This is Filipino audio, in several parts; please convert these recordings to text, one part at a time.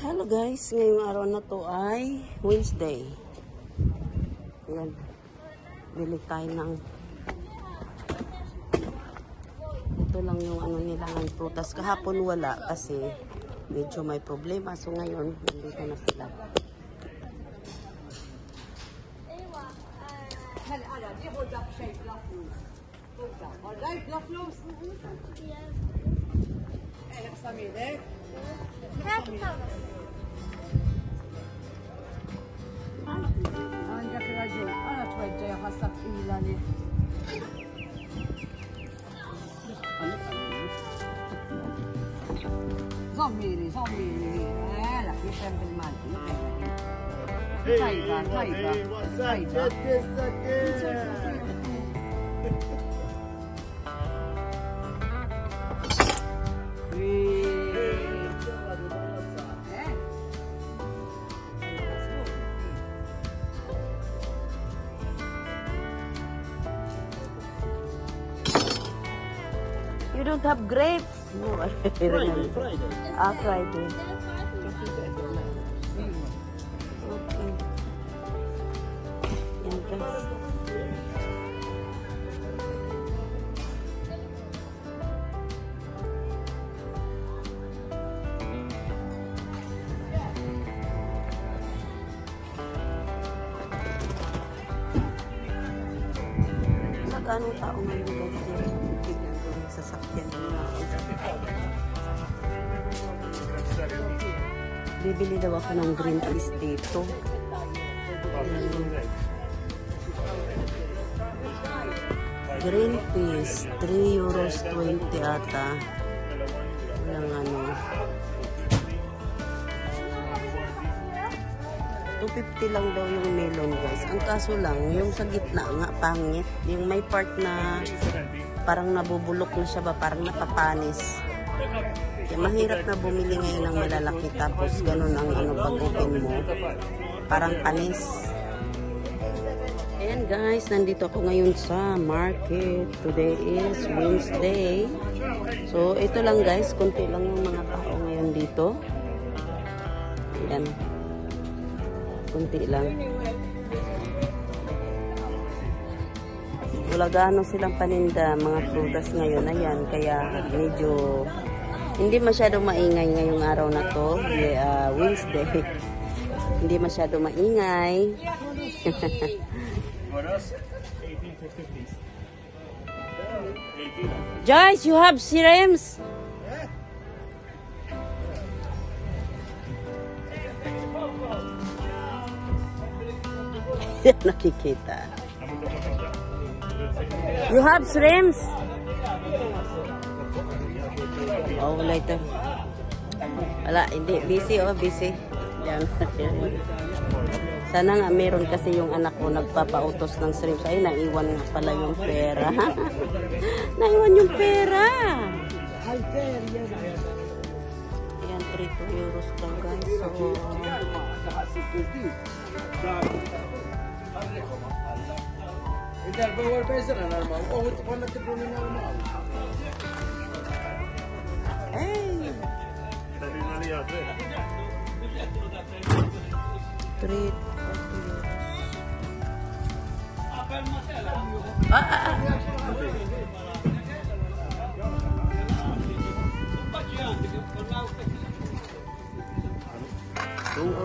Hello guys, ngayong araw na to ay Wednesday. Ayan, bili tayo ng ito lang yung ano nila ng prutas. Kahapon wala kasi medyo may problema. So ngayon, nandito na sila. You don't have grapes? No, Friday. Ah, Friday. Okay. Yan guys. Anong tao ngayon guys tignan ko yung sasakyan nila. Bibili daw ako ng green peas dito. Green peas 3 euros 20 ata. Walang ano 250 lang daw yung melon guys. Ang kaso lang, yung sa gitna nga pangit. Yung may part na parang nabubulok na siya ba, parang napapanis. Kaya mahirap na bumili ngayon ng malalaki tapos ganun ang ano pag-open mo. Parang panis. Ayan guys, nandito ako ngayon sa market. Today is Wednesday. So ito lang guys, konti lang yung mga tao ngayon dito. Ayan. Kunti lang. Wala gaano silang paninda, mga prutas ngayon. Ayan, kaya medyo hindi masyado maingay ngayong araw na to. Wednesday. Hindi masyado maingay. Joyce, you have serums? Nakikita. You have shrimps? Oh, wala ito. Wala, hindi. Busy, oh, busy. Yan. Sana nga meron kasi yung anak ko nagpapautos ng shrimps. Ay, naiwan nga pala yung pera. Naiwan yung pera. Ayan, 3 euros lang guys. So,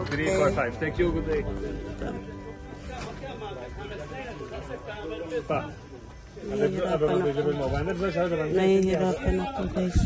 Three, 4, 5. Thank you. Good day. nahihirapan ako guys.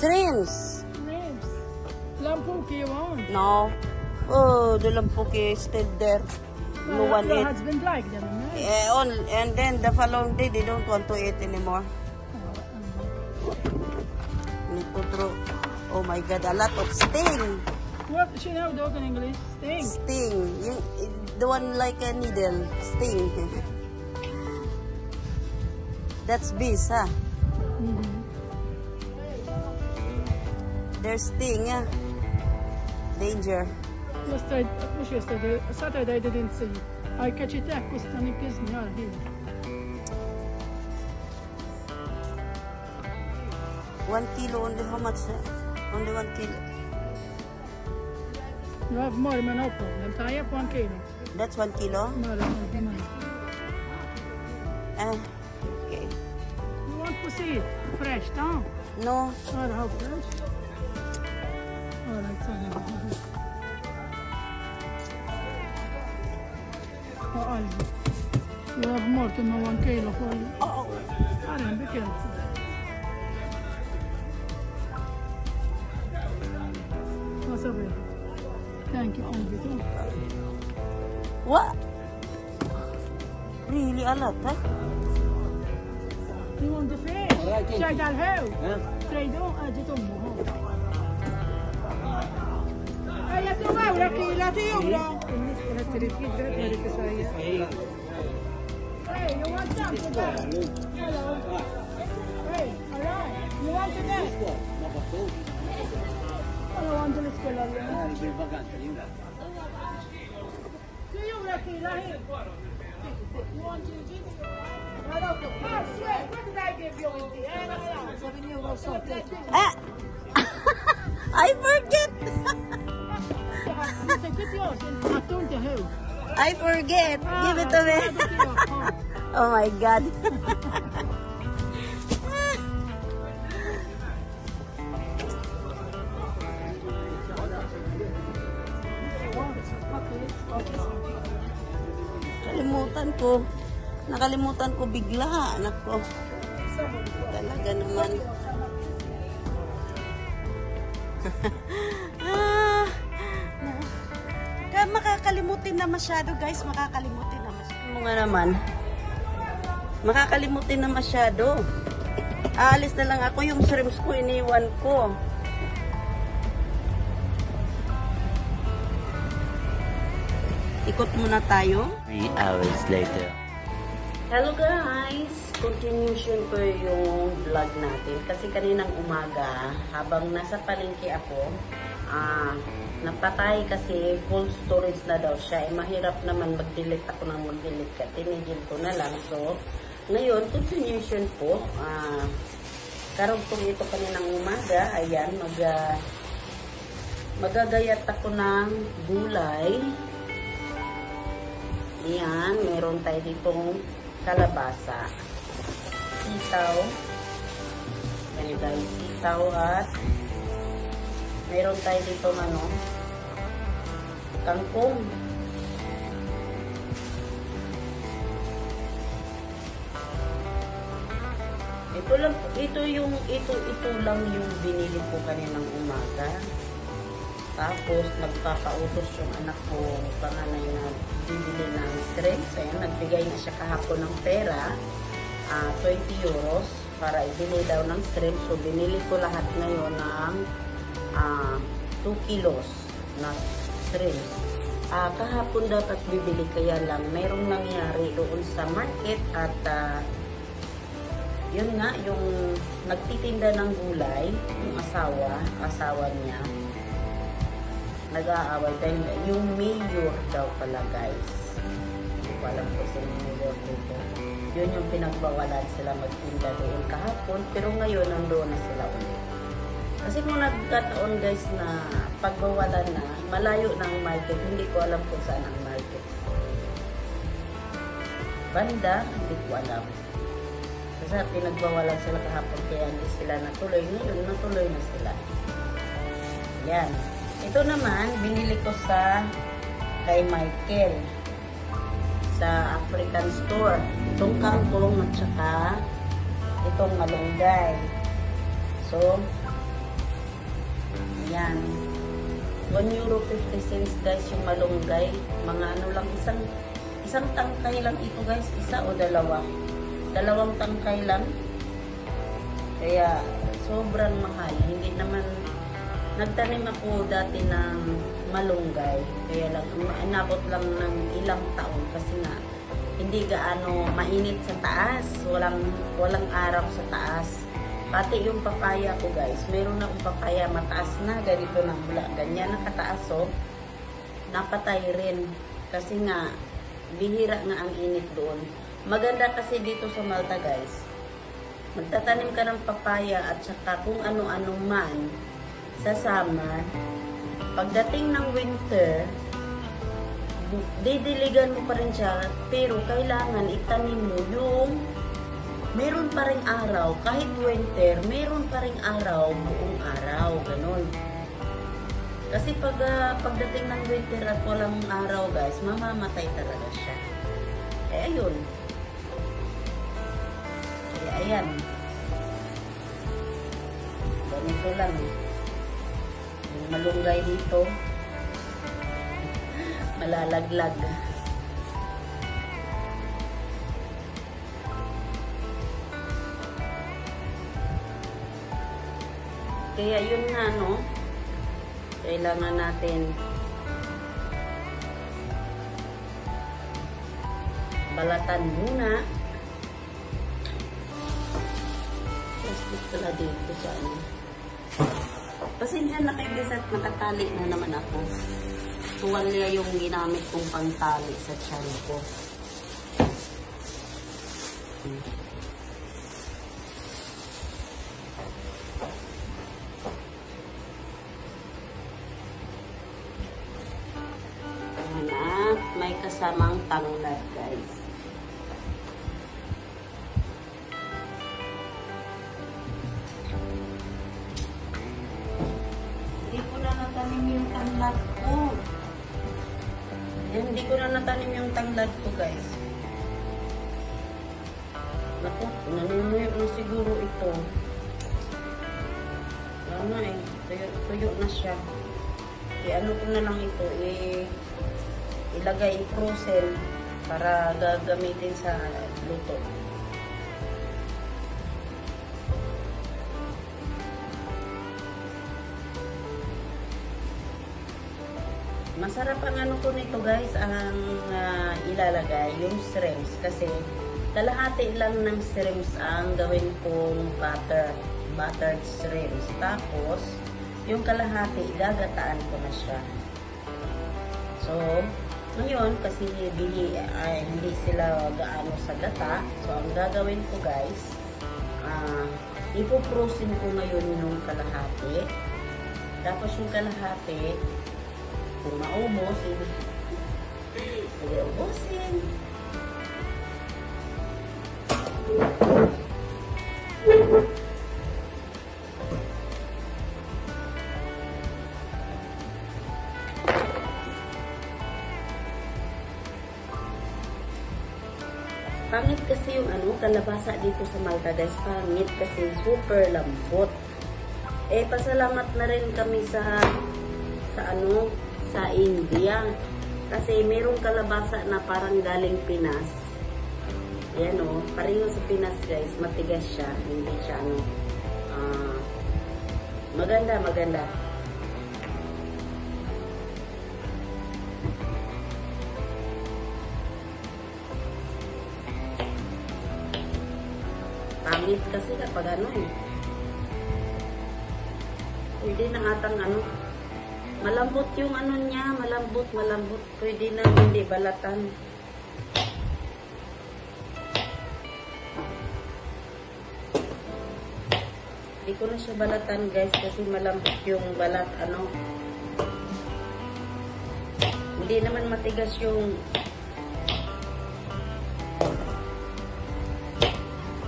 Shrimps. Lampuki you want? No. Oh, the lampuki is still there. No one Your eat. husband like them, no? And then the following day, they don't want to eat anymore. Need to throw. Oh my God, a lot of sting. What? She know dog in English? Sting. Sting. The one like a needle. Sting. That's bees, huh? There's sting, yeah. Danger. Yesterday, Saturday I didn't see. I catch it back because I'm kissing her here. 1 kilo only, how much? Only 1 kilo. You have more, man, no problem. Tie up 1 kilo. That's 1 kilo? More, more. Okay. You want to see it fresh, no? No. Or how fresh? Alright, so for Aldi. You have more to know 1 kilo for you. Oh. Alright, be careful. What's up here? Thank you, Aldi. What? Really a lot, huh? You want the fish? Try that how? Try don't add it on more. Ay, ya tu va, aquí la tío, bro. Hey, you want some today? Hello. Hey, hello. You want today? I want to school. Do you reckon here? You want to eat? Oh, sweet. What did I give you with the 7 euros salted. Ah! I forget! I forget. Give it to me. Oh my God. Nakalimutan ko bigla, anak ko. Talaga naman. Makakalimutin na masyado, guys. Makakalimutin na masyado. Ano nga naman? Makakalimutin na masyado. Aalis na lang ako. Yung shrimps ko, iniwan ko. Ikot muna tayo. 3 hours later. Hello guys! Continuation ko yung vlog natin. Kasi kaninang umaga, habang nasa palengke ako, napatay kasi full storage na daw siya. Mahirap naman mag-delete ako ng mag-delete ka. Tinigil ko na lang. So, ngayon, continuation po. Karugtong ito kaninang umaga. Ayan, magagayat ako ng gulay. Ayan, meron tayo ditong kalabasa. Sitaw. Ayan guys, sitaw at meron tayo ditong kangkong. Ito lang yung binili ko kaninang umaga. Tapos nagpapautos yung anak ko, panganay na bibili ng shrimps. Ayan, nagbigay na siya kahapon ng pera, 20 euros para ibili daw ng shrimps. So binili ko lahat ngayon ng 2 kilos na shrimps. Kahapon dapat bibili, kaya lang mayroong nangyari doon sa market at yun nga, yung nagtitinda ng gulay, yung asawa niya, nag-aaway dahil yung mayor daw pala, guys. Hindi ko alam ko sila mayor dito. Yun yung pinagbawalan sila magtinda doon kahapon, pero ngayon nandoon na sila ulit. Kasi kung nagkataon, guys, na pagbawalan na, malayo ng market, hindi ko alam kung saan ang market. Banda, hindi ko alam. Kasi pinagbawalan sila kahapon, kaya hindi sila natuloy. Ngayon, natuloy na sila. Yan. Ito naman, binili ko kay Michael sa African store. Itong kangkong at saka itong malunggay. So, yan. 1 euro 50 cents, guys, yung malunggay. Mga lang, isang tangkay lang ito, guys. Isa o dalawa? Dalawang tangkay lang. Kaya, sobrang mahal. Hindi naman Nagtanim ako dati ng malunggay. Kaya lang, inabot lang ng ilang taon kasi nga hindi gaano mainit sa taas. Walang araw sa taas. Pati yung papaya ko guys, meron na akong papaya mataas na, ganito na mula, ganyan nakataas oh. Napatay rin kasi nga bihira nga ang init doon. Maganda kasi dito sa Malta guys, magtatanim ka ng papaya at saka kung ano-ano man sa summer. Pagdating ng winter, didiligan mo pa rin siya, pero kailangan itanim mo yung meron pa rin araw, kahit winter, meron pa rin araw, buong araw, ganun. Kasi pagdating ng winter at walang araw guys, mamamatay talaga siya. Eh ayun. Kaya ayan. Ganito lang. Yung malunggay dito, malalaglag. Kaya yun nga no, kailangan natin balatan muna. Plastic pala dito sa ano. Pasensya na kayo guys at nakatali na naman ako. Tuwalya yung ginamit kong pangtali sa tiyan ko. May kasamang tanglad guys. Hindi ko na natanim yung tanglad ko. Hindi ko na natanim yung tanglad ko guys. Naku, nanunuyo na siguro ito. Wala na eh. Tuyo na siya. Ano ko na lang ito ilagay i-frozen para gagamitin sa luto. Masarap ang ano ko nito guys, ang ilalagay yung shrimps kasi kalahati lang ng shrimps ang gawin kong buttered shrimps. Tapos yung kalahati gagataan ko na siya. So ngayon, kasi hindi sila gaano sa gata. So, ang gagawin ko guys, ipo-frozen ko ngayon yung kalahati. Tapos yung kalahati, kung maubos, ubusin. Pangit kasi yung kalabasa dito sa Malta guys. Pangit kasi super lambot. Eh pasalamat na rin kami sa India. Kasi merong kalabasa na parang galing Pinas. Ayan o, pareho sa Pinas guys. Matigas siya. Hindi siya maganda. Pangit kasi kapag pwede na atang malambot yung niya, malambot, pwede na hindi balatan. Hindi ko na siya balatan guys kasi malambot yung balat, hindi naman matigas yung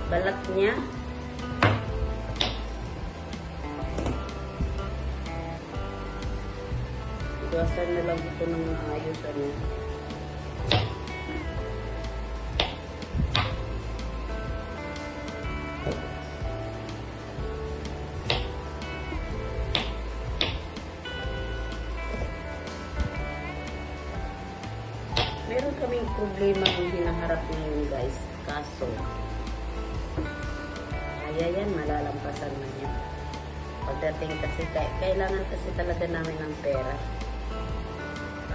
balat niya. Iwasan na lang ito ng maayos Meron kaming problema yung hinaharap ngayon guys. Kaso, kaya yan, malalampasan na yan. Pagdating kasi, kailangan kasi talaga namin ng pera.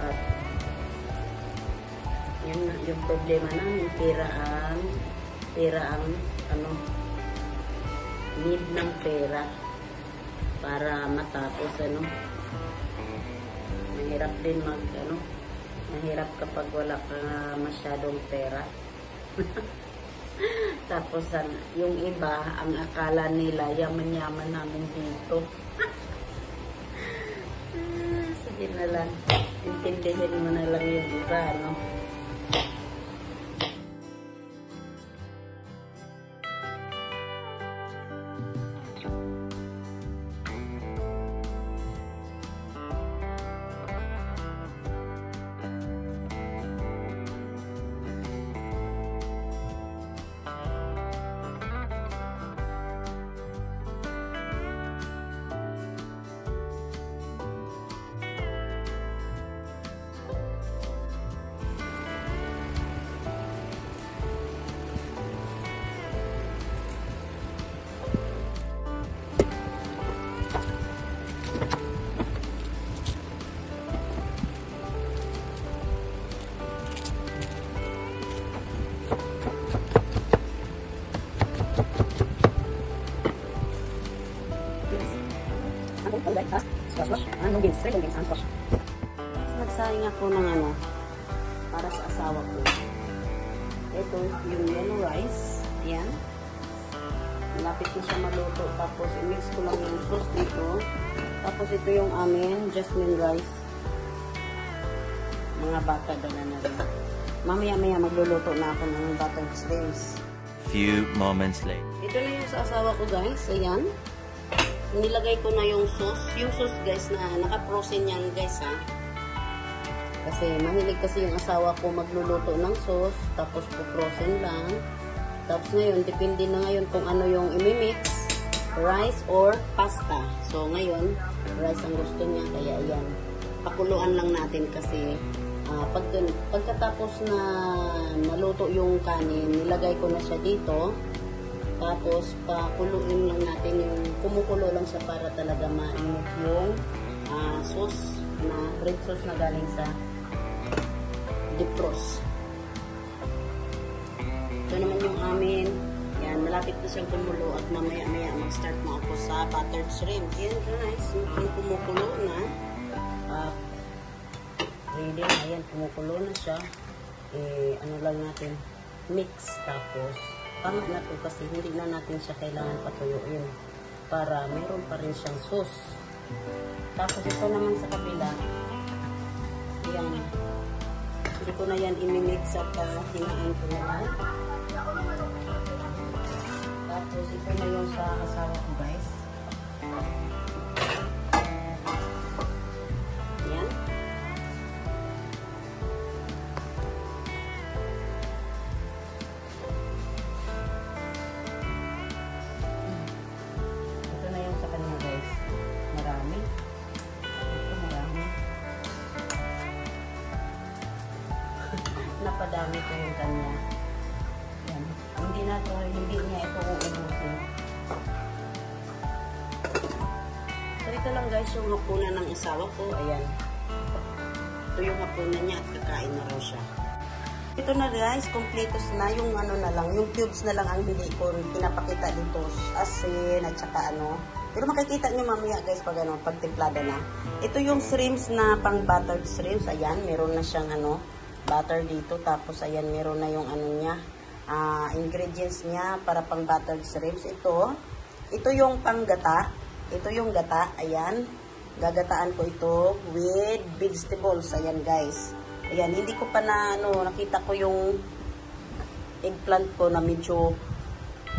At yun yung problema namin, pera ang need ng pera para matapos mahirap din mahirap kapag wala ka masyadong pera. Tapos yung iba, ang akala nila yaman-yaman namin dito. Sige na lang, intindihin mo na lang yung iba, no? Nagsayang ako ng para sa asawa ko. Ito yung yellow rice. Ayan. Malapit na siya maluto. Tapos i-mix ko lang yung sauce dito. Tapos ito yung amin jasmine rice. Mga bata dala na rin. Mamaya-maya magluluto na ako ng buttered shrimps. Few moments later. Ito na yung sa asawa ko, guys. Ayan. Nilagay ko na yung sauce. Yung sauce, guys, na naka-frozen yan, guys, ha. Kasi mahilig kasi yung asawa ko magluluto ng sauce. Tapos po-frozen lang. Tapos ngayon, depende na ngayon kung ano yung imimix. Rice or pasta. So, ngayon, rice ang gusto niya. Kaya, ayan. Pakuluan lang natin kasi pagkatapos na naluto yung kanin, nilagay ko na siya dito. Tapos, pakuluin lang natin yung kumukulo lang siya para talaga mainit yung sauce red sauce na galing sa defrost. Ito naman yung amin. Yan, malapit na siyang kumulo at mamaya-maya mag-start na ako sa buttered shrimp. Yan guys, yung kumukulo na. Ready na, ayan, kumukulo na siya. Ano lang natin, mix. Tapos, pangat na to kasi hindi na natin siya kailangan patuyuin para mayroon pa rin siyang sauce. Tapos ito naman sa kabila, yan, hindi ko na yan imimix at hinaan ko na yan. Tapos ito na yung sa asawa ko, guys. Yan. Ito na yung sa kanya, guys. Marami. Ito marami. Napadami ko yung kanya. Yan. Hindi niya ito uubusin. So ito lang guys yung hapunan ng asawa ko. Ayan. Ito yung hapunan niya at kakain na raw siya. Ito na guys, completos na yung na lang, yung cubes na lang ang hindi ko pinapakita dito. Asin at saka Pero makikita nyo mamaya guys pag pag timplada na. Ito yung shrimps na pang buttered shrimps. Ayan, meron na siyang butter dito. Tapos ayan, meron na yung niya, ingredients niya para pang buttered shrimps. Ito yung panggata. Ito yung gata. Ayan, gagataan ko ito with vegetables. Ayan guys. Ayan, hindi ko pa nakita ko yung eggplant ko na medyo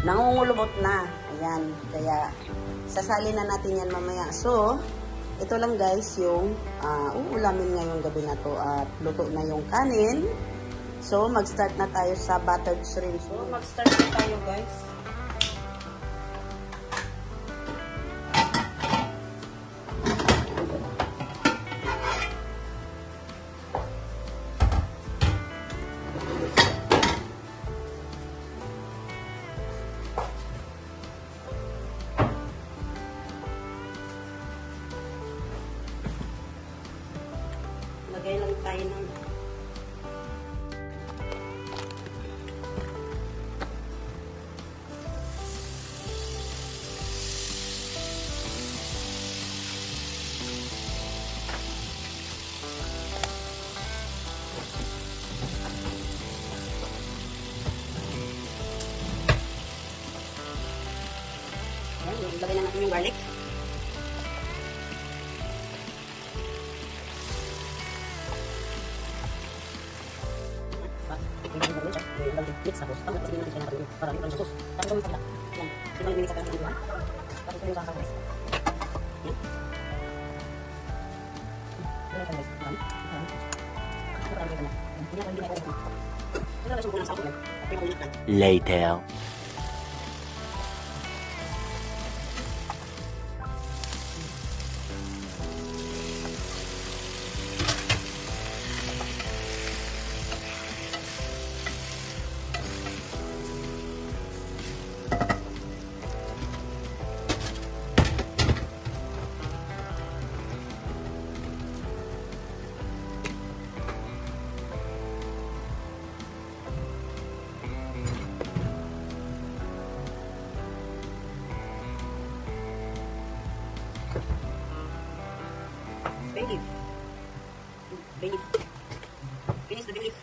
nangungulubot na. Ayan, kaya sasali na natin yan mamaya. So, ito lang guys yung uulamin ngayong gabi na to at luto na yung kanin. So, mag-start na tayo sa buttered shrimp. So, mag-start na tayo guys. tayo ng lagay na natin yung garlic. Mix tapos tapos kasi natin siya natin para yung sauce. Tapos yung sila. Yan. Sila yung minix natin ng buwan. Tapos yung sauce guys. Yan. Yan guys. Yan. Yan. Later. Bay leaf. Bay leaf. Finish the bay leaf.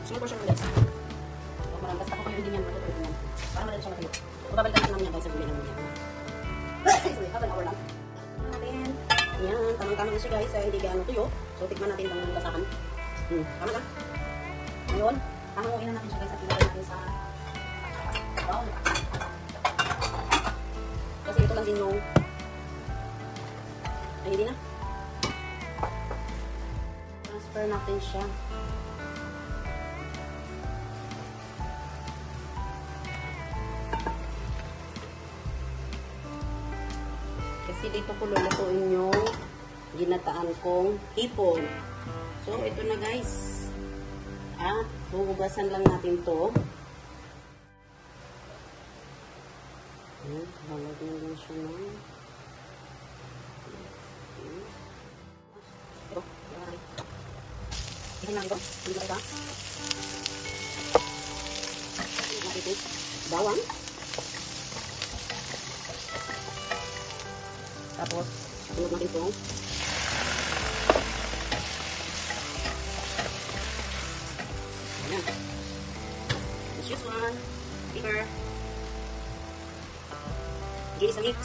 Small portion guys. Huwag marang basta ko kayo hindi niyan matutuloy niyan. Para madali siya matuloy. Babalitan natin namin yan guys sa gulay namin yan. Sorry, half an hour lang. Tikman natin. Yan, tamang-tama na siya guys. Hindi gaano tuyo. So tikman natin ng basahan. Tama ka? Ngayon, hanguin na natin siya guys at ilagay natin sa bowl. Kasi ito lang din yung ay hindi na. Transfer natin siya. Kasi dito ko lulutuin yung ginataan kong hipon. So, ito na guys. Huhugasan lang natin to. Halagyan lang siya na. Ito. Ihan lang ito. Hindi ba ito? Natin ito. Bawang. Tapos, tulog natin ito. Ayan. Let's use one. Pepper. Ginisa mix.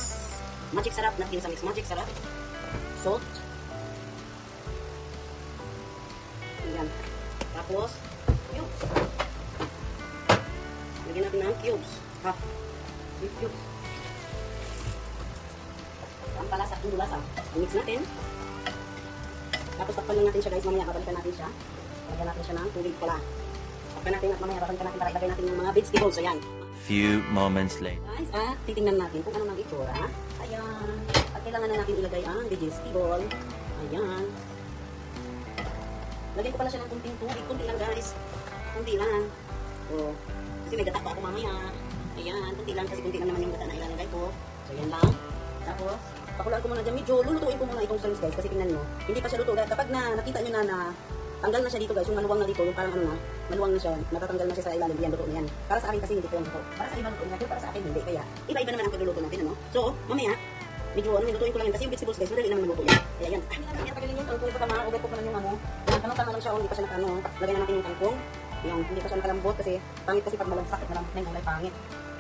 Magic sarap. Not ginisa mix. Magic sarap. Salt. Ayan. Tapos, cubes. Lagyan natin ng cubes. Cubes. Ang palasa, ang dulasa. I-mix natin. Tapos takpan lang natin siya guys. Mamaya babalikan natin siya. Lagyan natin siya ng tubig pala. Takpan natin at mamaya babalikan natin para ilagay natin yung mga vegetables. Ayan. Few moments later. Guys, titingnan natin kung ano ng itsura. Ayan. At kailangan na natin ilagay ang vegetable. Ayan. Lagyan ko pala siya ng kunting tubig. Kunti lang guys. Kunti lang. So, kasi may gata pa ako mamaya. Ayan. Kunti lang kasi kunti lang naman yung gata na ilalagay ko. So, ayan lang. Tapos, pakulaan ko muna dyan. Medyo lulutuin ko muna itong sauce guys. Kasi tingnan nyo. Hindi pa siya luto. Kapag nakita nyo na tanggal na siya dito guys. Yung maluwang na dito. Yung parang ano na. Maluwang na siya. Natatanggal na siya sa ilalim. Yan, luto na yan. Para sa akin kasi hindi ko yan luto. Para sa iba luto niya. Pero para sa akin hindi. Kaya, iba-iba naman ang pagluluto natin. Ano? So, mamaya, medyo lutuin ko lang yan. Kasi yung vegetables guys, madali naman maluto yan. Kaya yan. Ay, hindi pagilin yung tangkong. Tama, ugat ko pa lang yung ano. Yan, tama lang siya. Hindi pa siya nakano. Lagyan na natin yung tangkong. Yan, hindi pa siya nakalambot kasi pangit kasi pag malamsak at malambot na yung gulay pangit.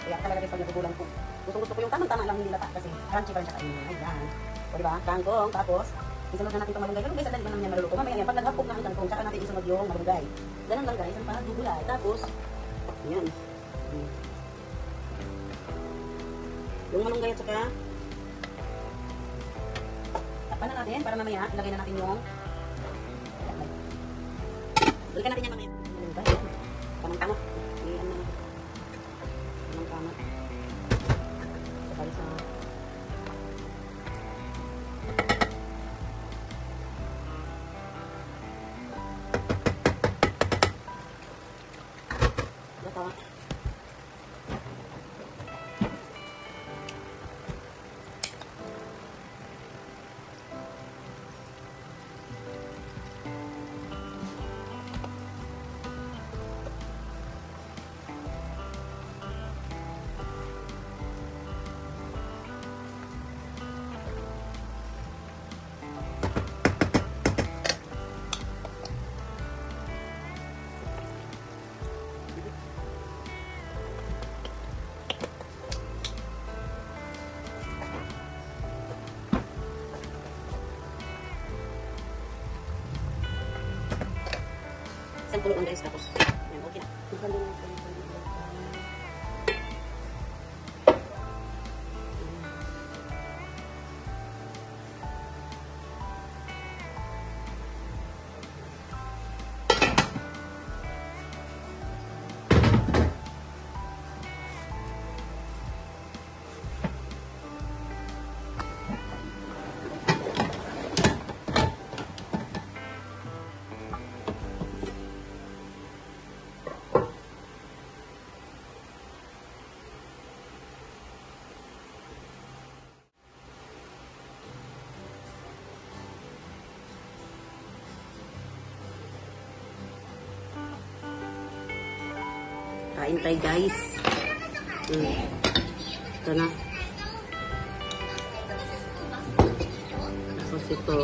Kaya talaga guys, pag nagugulan ko. Gusto ko yung tamang-tama lang, hindi lata kasi crunchy pa rin siya kainin. Ayan. O diba? Kangkong. Tapos, isunod na natin itong malunggay. Malunggay sa dali naman niya maluluto. Mamaya yan, pag naghapog na ang kangkong, tsaka natin isunod yung malunggay. Ganun lang guys, ang panagugulay. Tapos, ayan. Yung malunggay at saka, takpan na natin para mamaya, ilagay na natin yung balikan natin yan mamaya. Malunggay. isang kuluan guys, tapos, yan, okay na. Kain tayo guys. Ito na. Tapos ito.